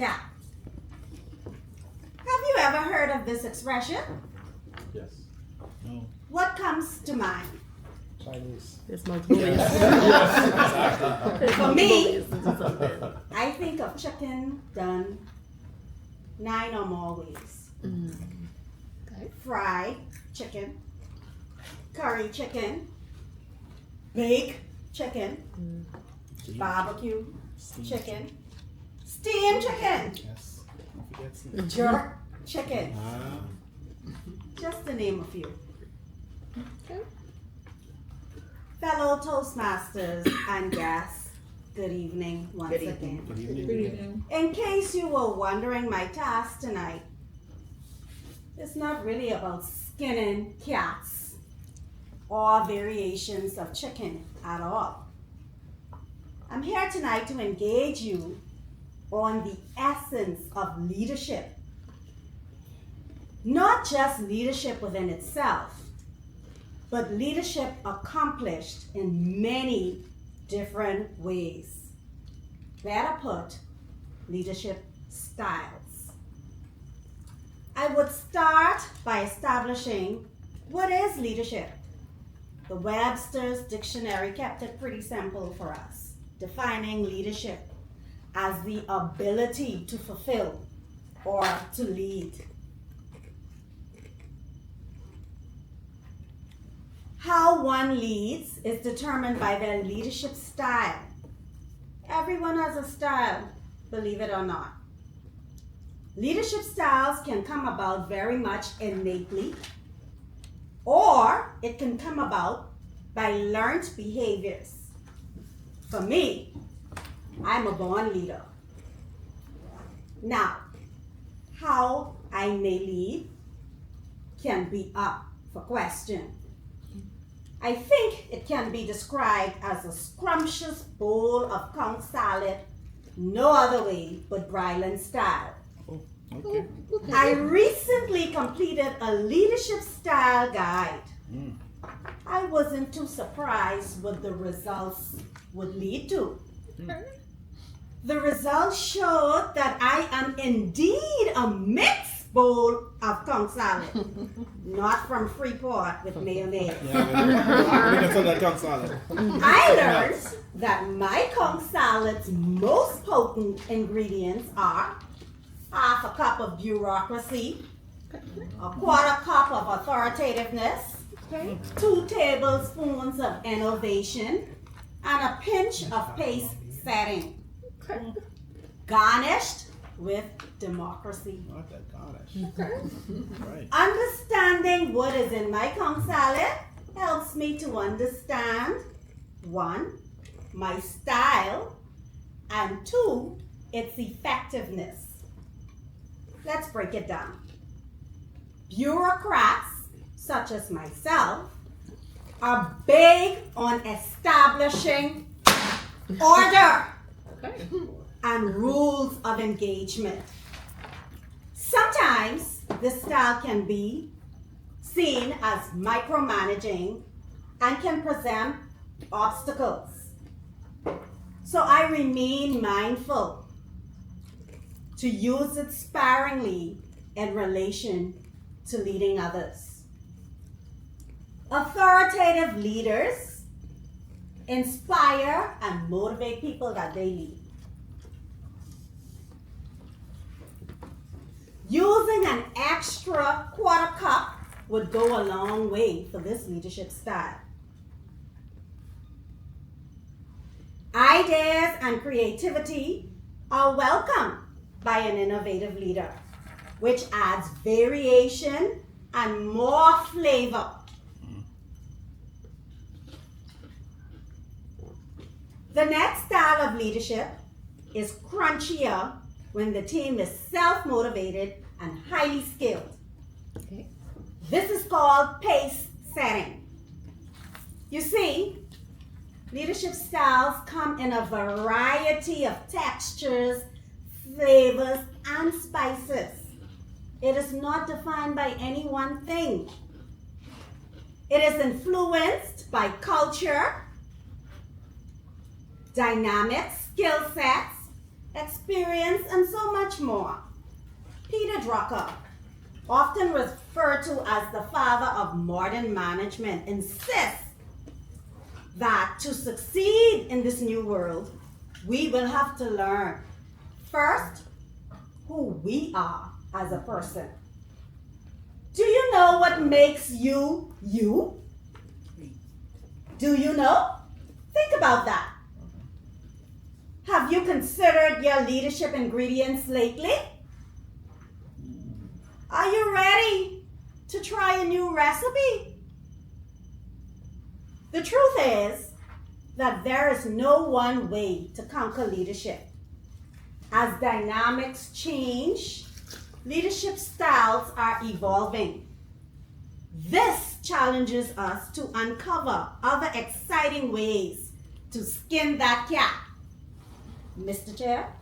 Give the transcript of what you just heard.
Yeah. Have you ever heard of this expression? Yes. No. What comes to mind? Chinese. There's multiple ways. For me, to do something. I think of chicken done 9 or more ways. Okay. Fried chicken, curry chicken, baked chicken, barbecue chicken, steamed chicken, Yes. Don't forget some. jerk chicken, Ah. just to name a few. Okay. Fellow Toastmasters and guests, good evening once Good again. Good evening. Good evening. In case you were wondering, my task tonight is not really about skinning cats or variations of chicken at all. I'm here tonight to engage you on the essence of leadership. Not just leadership within itself, but leadership accomplished in many different ways. Better put, leadership styles. I would start by establishing what is leadership. The Webster's Dictionary kept it pretty simple for us, defining leadership as the ability to fulfill or to lead. How one leads is determined by their leadership style. Everyone has a style, believe it or not. Leadership styles can come about very much innately, or it can come about by learned behaviors. For me, I'm a born leader. Now, how I may lead can be up for question. I think it can be described as a scrumptious bowl of conch salad, no other way but Bryland style. Okay. I recently completed a leadership style guide. I wasn't too surprised what the results would lead to. The results showed that I am indeed a mixed bowl of conch salad, not from Freeport with mayonnaise. Yeah, we can tell that comes salad. I learned that my conch salad's most potent ingredients are half a cup of bureaucracy, a quarter cup of authoritativeness, 2 tablespoons of innovation, and a pinch of pace setting, garnished with democracy. Not that garnish. Right. Understanding what is in my conch salad helps me to understand 1, my style, and 2, its effectiveness. Let's break it down. Bureaucrats, such as myself, are big on establishing order and rules of engagement. Sometimes this style can be seen as micromanaging and can present obstacles. So I remain mindful to use it sparingly in relation to leading others. Authoritative leaders inspire and motivate people that they lead. Using an extra quarter cup would go a long way for this leadership style. Ideas and creativity are welcome by an innovative leader, which adds variation and more flavor. The next style of leadership is crunchier when the team is self-motivated and highly skilled. Okay. This is called pace setting. You see, leadership styles come in a variety of textures, flavors, and spices. It is not defined by any one thing. It is influenced by culture, dynamic skill sets, experience, and so much more. Peter Drucker, often referred to as the father of modern management, insists that to succeed in this new world, we will have to learn first who we are as a person. Do you know what makes you you? Do you know? Think about that. Have you considered your leadership ingredients lately? Are you ready to try a new recipe? The truth is that there is no one way to conquer leadership. As dynamics change, leadership styles are evolving. This challenges us to uncover other exciting ways to skin that cat. Mr. Chair?